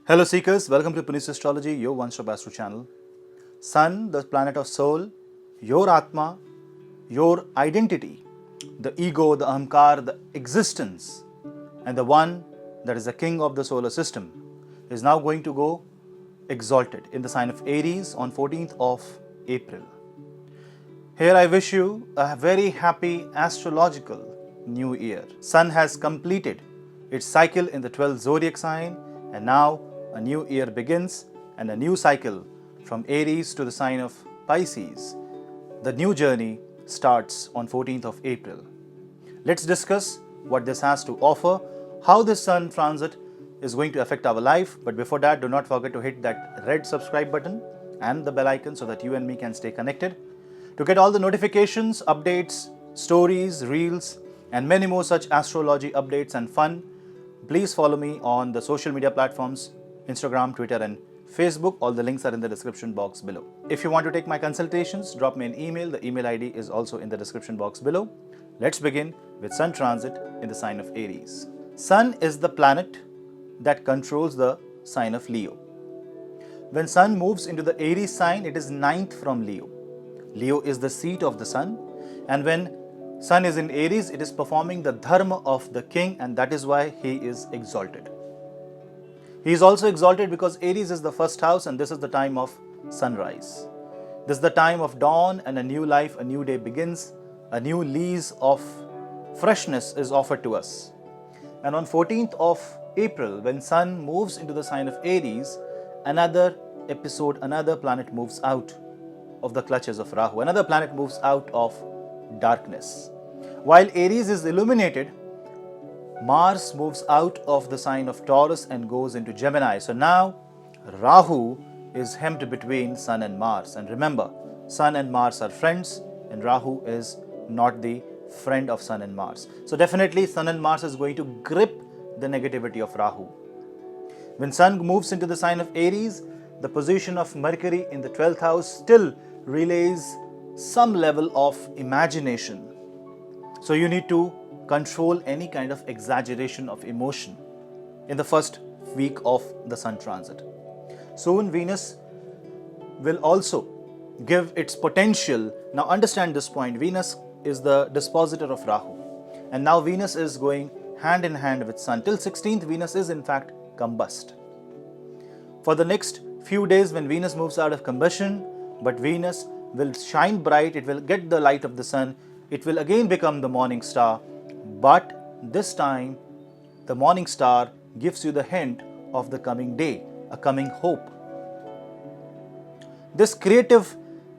Hello Seekers, welcome to Punneits Astrology, your one-stop Astro channel. Sun, the planet of soul, your Atma, your identity, the ego, the Ahamkar, the existence, and the one that is the king of the solar system is now going to go exalted in the sign of Aries on 14th of April. Here I wish you a very happy astrological new year. Sun has completed its cycle in the 12th zodiac sign, and now a new year begins and a new cycle from Aries to the sign of Pisces. The new journey starts on 14th of April. Let's discuss what this has to offer, how this Sun transit is going to affect our life. But before that, do not forget to hit that red subscribe button and the bell icon so that you and me can stay connected. To get all the notifications, updates, stories, reels, and many more such astrology updates and fun, please follow me on the social media platforms, Instagram, Twitter, and Facebook. All the links are in the description box below. If you want to take my consultations, drop me an email. The email ID is also in the description box below. Let's begin with Sun transit in the sign of Aries. Sun is the planet that controls the sign of Leo. When Sun moves into the Aries sign, it is 9th from Leo. Leo is the seat of the Sun, and when Sun is in Aries, it is performing the dharma of the king, and that is why he is exalted. He is also exalted because Aries is the first house, and this is the time of sunrise. This is the time of dawn, and a new life, a new day begins. A new lease of freshness is offered to us. And on 14th of April, when Sun moves into the sign of Aries, another episode, another planet moves out of the clutches of Rahu. Another planet moves out of darkness. While Aries is illuminated, Mars moves out of the sign of Taurus and goes into Gemini. So now Rahu is hemmed between Sun and Mars. And remember, Sun and Mars are friends, and Rahu is not the friend of Sun and Mars. So definitely Sun and Mars is going to grip the negativity of Rahu. When Sun moves into the sign of Aries, the position of Mercury in the 12th house still relays some level of imagination. So you need to control any kind of exaggeration of emotion in the first week of the Sun transit. Soon Venus will also give its potential. Now understand this point, Venus is the dispositor of Rahu, and now Venus is going hand in hand with Sun. Till 16th, Venus is in fact combust. For the next few days when Venus moves out of combustion, but Venus will shine bright, it will get the light of the Sun, it will again become the morning star. But this time, the morning star gives you the hint of the coming day, a coming hope. This creative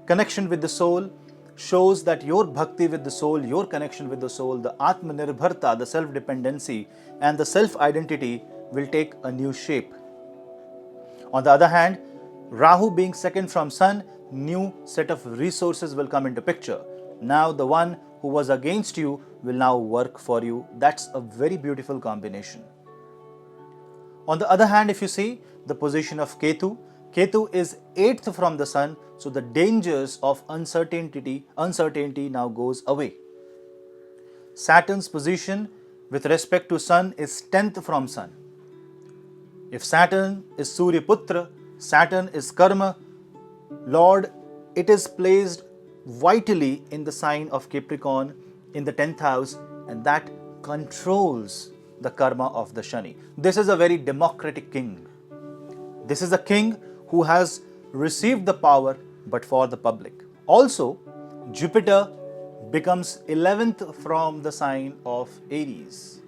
connection with the soul shows that your bhakti with the soul, your connection with the soul, the Atmanirbharta, the self-dependency, and the self-identity will take a new shape. On the other hand, Rahu being second from Sun, new set of resources will come into picture. Now the one who was against you will now work for you. That's a very beautiful combination. On the other hand, if you see the position of Ketu, Ketu is 8th from the Sun, so the dangers of uncertainty now goes away. Saturn's position with respect to Sun is 10th from Sun. If Saturn is Surya Putra, Saturn is Karma Lord, it is placed vitally in the sign of Capricorn in the 10th house, and that controls the karma of the Shani. This is a very democratic king. This is a king who has received the power but for the public. Also, Jupiter becomes 11th from the sign of Aries,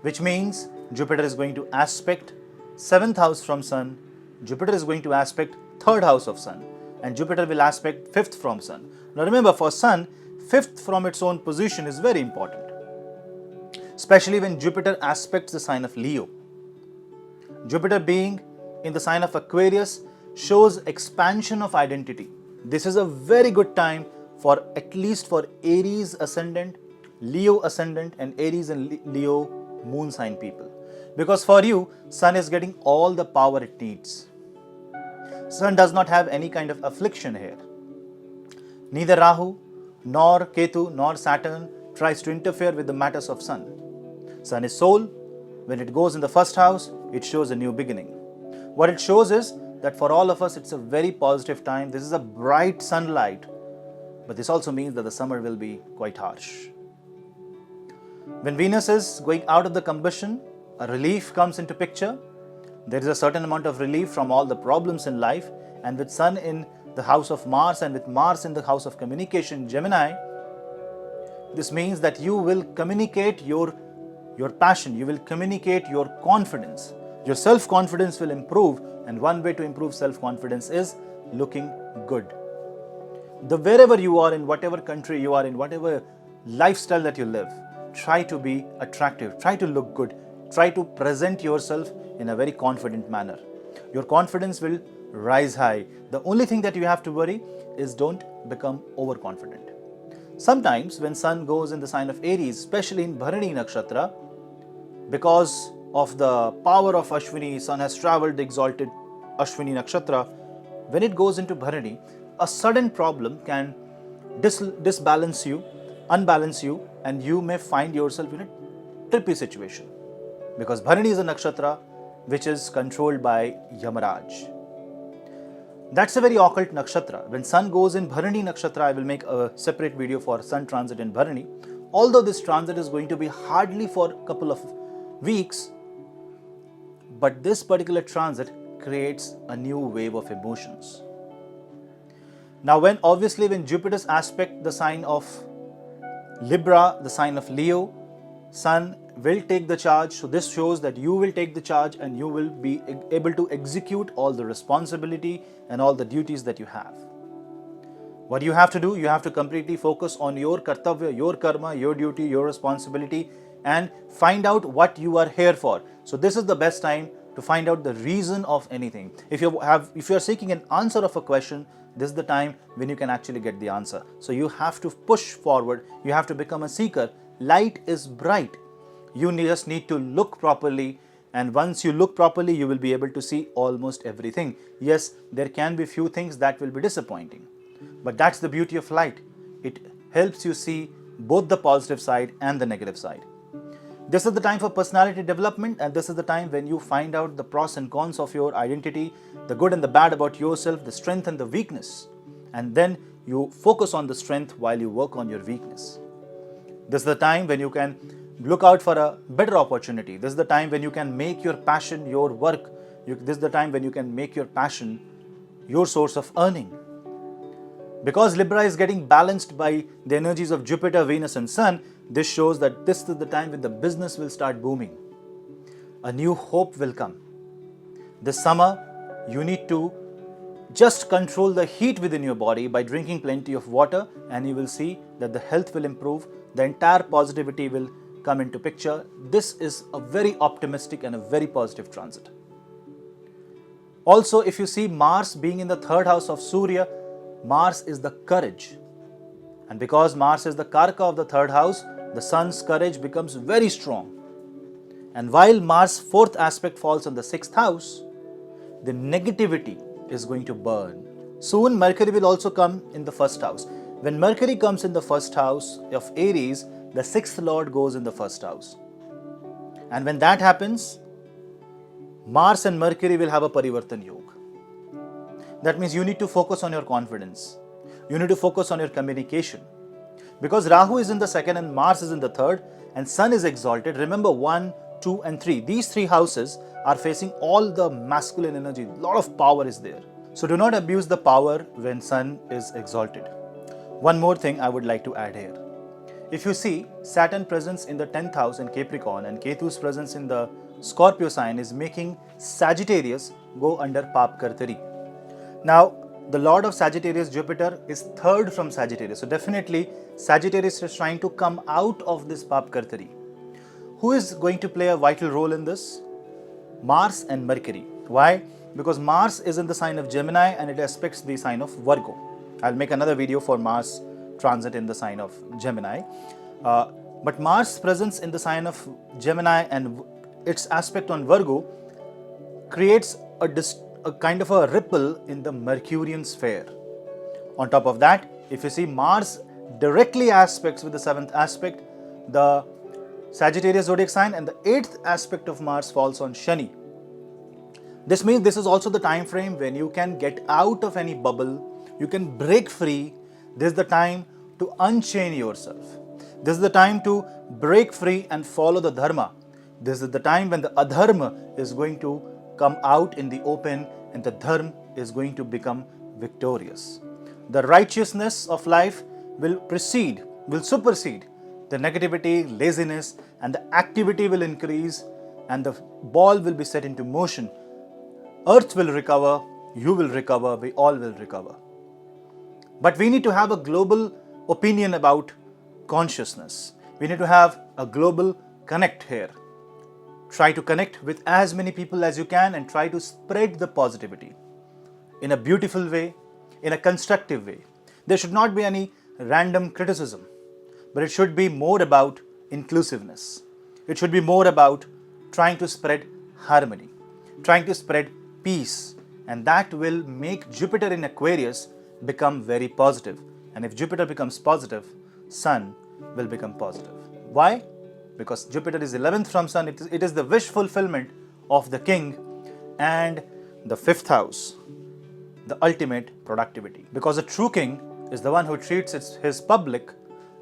which means Jupiter is going to aspect 7th house from Sun, Jupiter is going to aspect 3rd house of Sun, and Jupiter will aspect 5th from Sun. Now remember, for Sun, 5th from its own position is very important, especially when Jupiter aspects the sign of Leo. Jupiter being in the sign of Aquarius shows expansion of identity. This is a very good time for at least for Aries ascendant, Leo ascendant, and Aries and Leo moon sign people. Because for you, Sun is getting all the power it needs. Sun does not have any kind of affliction here. Neither Rahu, nor Ketu, nor Saturn tries to interfere with the matters of Sun. Sun is soul. When it goes in the first house, it shows a new beginning. What it shows is that for all of us, it's a very positive time. This is a bright sunlight, but this also means that the summer will be quite harsh. When Venus is going out of the combustion, a relief comes into picture. There is a certain amount of relief from all the problems in life, and with Sun in the house of Mars and with Mars in the house of communication, Gemini, this means that you will communicate your passion, you will communicate your confidence. Your self-confidence will improve, and one way to improve self-confidence is looking good. Wherever you are, in whatever country you are in, whatever lifestyle that you live, try to be attractive, try to look good, try to present yourself in a very confident manner. Your confidence will rise high. The only thing that you have to worry is don't become overconfident. Sometimes when Sun goes in the sign of Aries, especially in Bharani Nakshatra, because of the power of Ashwini, Sun has travelled the exalted Ashwini Nakshatra. When it goes into Bharani, a sudden problem can unbalance you, and you may find yourself in a trippy situation. Because Bharani is a nakshatra which is controlled by Yamaraj. That's a very occult nakshatra. When Sun goes in Bharani nakshatra, I will make a separate video for Sun transit in Bharani. Although this transit is going to be hardly for a couple of weeks, but this particular transit creates a new wave of emotions. Now when Jupiter's aspect the sign of Libra, the sign of Leo, Sun will take the charge. So this shows that you will take the charge and you will be able to execute all the responsibility and all the duties that you have. What you have to do, you have to completely focus on your kartavya, your karma, your duty, your responsibility, and find out what you are here for. So this is the best time to find out the reason of anything. If you are seeking an answer of a question, this is the time when you can actually get the answer. So you have to push forward. You have to become a seeker. Light is bright. You just need to look properly, and once you look properly, you will be able to see almost everything. Yes, there can be few things that will be disappointing, but that's the beauty of light. It helps you see both the positive side and the negative side. This is the time for personality development, and this is the time when you find out the pros and cons of your identity, the good and the bad about yourself, the strength and the weakness, and then you focus on the strength while you work on your weakness. This is the time when you can look out for a better opportunity. This is the time when you can make your passion your work. This is the time when you can make your passion your source of earning. Because Libra is getting balanced by the energies of Jupiter, Venus and Sun, this shows that this is the time when the business will start booming. A new hope will come. This summer, you need to just control the heat within your body by drinking plenty of water, and you will see that the health will improve. The entire positivity will come into picture. This is a very optimistic and a very positive transit. Also, if you see Mars being in the third house of Surya, Mars is the courage. And because Mars is the Karaka of the third house, the Sun's courage becomes very strong. And while Mars' fourth aspect falls on the sixth house, the negativity is going to burn. Soon Mercury will also come in the first house. When Mercury comes in the first house of Aries, the sixth lord goes in the first house. And when that happens, Mars and Mercury will have a Parivartan Yoga. That means you need to focus on your confidence. You need to focus on your communication. Because Rahu is in the second and Mars is in the third and Sun is exalted. Remember 1, 2 and 3. These three houses are facing all the masculine energy. A lot of power is there. So do not abuse the power when Sun is exalted. One more thing I would like to add here. If you see Saturn presence in the 10th house in Capricorn and Ketu's presence in the Scorpio sign is making Sagittarius go under Pap Kartari. Now, the Lord of Sagittarius, Jupiter, is third from Sagittarius. So definitely, Sagittarius is trying to come out of this Pap Kartari. Who is going to play a vital role in this? Mars and Mercury. Why? Because Mars is in the sign of Gemini and it aspects the sign of Virgo. I'll make another video for Mars transit in the sign of Gemini. But Mars' presence in the sign of Gemini and its aspect on Virgo creates a kind of a ripple in the Mercurian sphere. On top of that, if you see Mars directly aspects with the 7th aspect, the Sagittarius zodiac sign, and the 8th aspect of Mars falls on Shani. This means this is also the time frame when you can get out of any bubble, you can break free. This is the time to unchain yourself. This is the time to break free and follow the dharma. This is the time when the adharma is going to come out in the open and the dharma is going to become victorious. The righteousness of life will supersede the negativity, laziness, and the activity will increase and the ball will be set into motion. Earth will recover, you will recover, we all will recover. But we need to have a global opinion about consciousness. We need to have a global connect here. Try to connect with as many people as you can and try to spread the positivity in a beautiful way, in a constructive way. There should not be any random criticism, but it should be more about inclusiveness. It should be more about trying to spread harmony, trying to spread peace, and that will make Jupiter in Aquarius become very positive. And if Jupiter becomes positive, Sun will become positive. Why? Because Jupiter is 11th from Sun. It is the wish fulfillment of the king and the 5th house, the ultimate productivity. Because a true king is the one who treats his public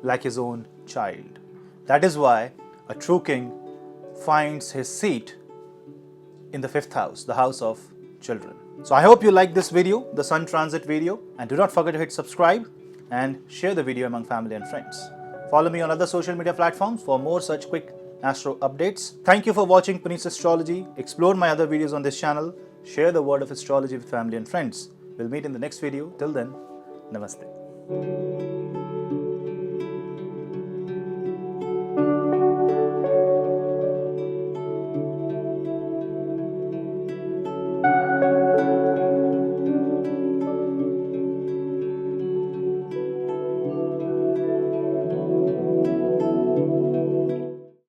like his own child. That is why a true king finds his seat in the 5th house, the house of children. So I hope you like this video, the Sun transit video, and do not forget to hit subscribe and share the video among family and friends. Follow me on other social media platforms for more such quick astro updates. Thank you for watching Punneit's Astrology. Explore my other videos on this channel. Share the word of astrology with family and friends. We'll meet in the next video. Till then, Namaste.